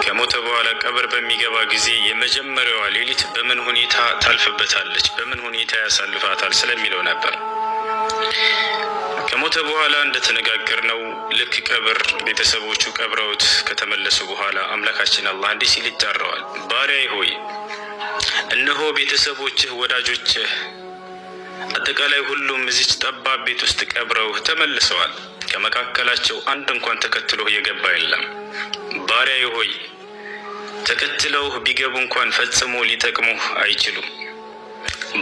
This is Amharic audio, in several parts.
ከሞተ በኋላ ቀብር በሚገባ ጊዜ የመጀመሪያዋ ሌሊት በምን ሁኔታ ታልፍበታለች፣ በምን ሁኔታ ያሳልፋታል ስለሚለው ነበር። ከሞተ በኋላ እንደተነጋገርነው ልክ ቀብር ቤተሰቦቹ ቀብረውት ከተመለሱ በኋላ አምላካችን አላህ እንዲህ ሲል ይጣራዋል። ባሪያዬ ሆይ እነሆ ቤተሰቦችህ፣ ወዳጆችህ፣ አጠቃላይ ሁሉም እዚች ጠባብ ቤት ውስጥ ቀብረው ተመልሰዋል። ከመካከላቸው አንድ እንኳን ተከትሎህ የገባ የለም። ባሪያዬ ሆይ ተከትለውህ ቢገቡ እንኳን ፈጽሞ ሊጠቅሙህ አይችሉም።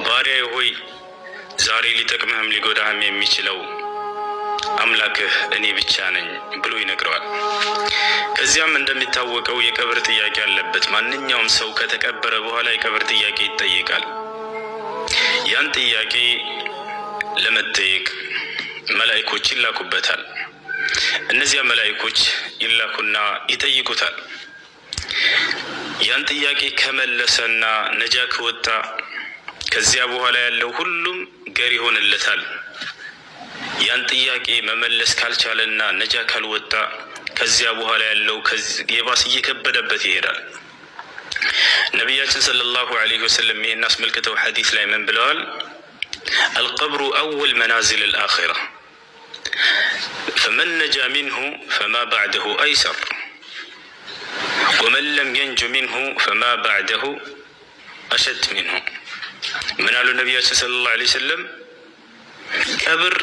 ባሪያዬ ሆይ ዛሬ ሊጠቅምህም ሊጎዳህም የሚችለው አምላክህ እኔ ብቻ ነኝ ብሎ ይነግረዋል። ከዚያም እንደሚታወቀው የቀብር ጥያቄ አለበት። ማንኛውም ሰው ከተቀበረ በኋላ የቀብር ጥያቄ ይጠየቃል። ያን ጥያቄ ለመጠየቅ መላእክቶች ይላኩበታል። እነዚያ መላእክቶች ይላኩና ይጠይቁታል። ያን ጥያቄ ከመለሰና ነጃ ከወጣ ከዚያ በኋላ ያለው ሁሉም ገር ይሆንለታል። ያን ጥያቄ መመለስ ካልቻለና ነጃ ካልወጣ ከዚያ በኋላ ያለው የባስ እየከበደበት ይሄዳል። ነቢያችን ሰለላሁ ዐለይሂ ወሰለም ይሄን አስመልክተው ሐዲስ ላይ ምን ብለዋል? አልቀብሩ አወል መናዚል አልአኺራ ፈመን ነጃ ሚንሁ ፈማ ባዕደሁ አይሰር ወመን ለም የንጁ ሚንሁ ፈማ ባዕደሁ አሸድ ሚንሁ። ምን አሉ ነቢያችን ሰለላሁ ዐለይሂ ወሰለም? ቀብር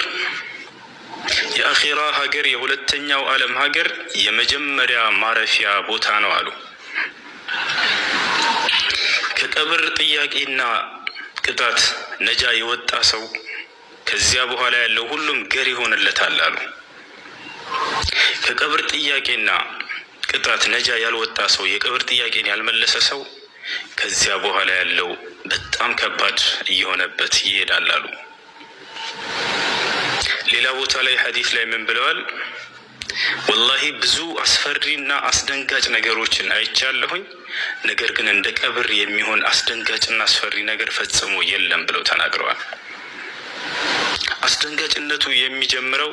የአኺራ ሀገር፣ የሁለተኛው ዓለም ሀገር የመጀመሪያ ማረፊያ ቦታ ነው አሉ። ከቀብር ጥያቄና ቅጣት ነጃ የወጣ ሰው ከዚያ በኋላ ያለው ሁሉም ገር ይሆንለታል አሉ። ከቀብር ጥያቄና ቅጣት ነጃ ያልወጣ ሰው፣ የቀብር ጥያቄን ያልመለሰ ሰው ከዚያ በኋላ ያለው በጣም ከባድ እየሆነበት ይሄዳል አሉ። ሌላ ቦታ ላይ ሐዲስ ላይ ምን ብለዋል? ወላሂ ብዙ አስፈሪና አስደንጋጭ ነገሮችን አይቻለሁኝ፣ ነገር ግን እንደ ቀብር የሚሆን አስደንጋጭና አስፈሪ ነገር ፈጽሞ የለም ብለው ተናግረዋል። አስደንጋጭነቱ የሚጀምረው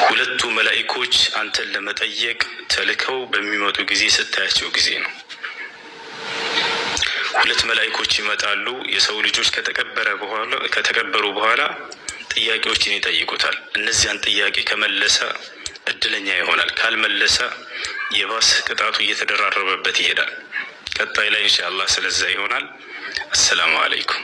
ሁለቱ መላእክቶች አንተን ለመጠየቅ ተልከው በሚመጡ ጊዜ ስታያቸው ጊዜ ነው። ሁለት መላእክቶች ይመጣሉ። የሰው ልጆች ከተቀበሩ በኋላ ጥያቄዎችን ይጠይቁታል። እነዚያን ጥያቄ ከመለሰ እድለኛ ይሆናል። ካልመለሰ የባስ ቅጣቱ እየተደራረበበት ይሄዳል። ቀጣይ ላይ ኢንሻአላህ ስለዛ ይሆናል። አሰላሙ አለይኩም።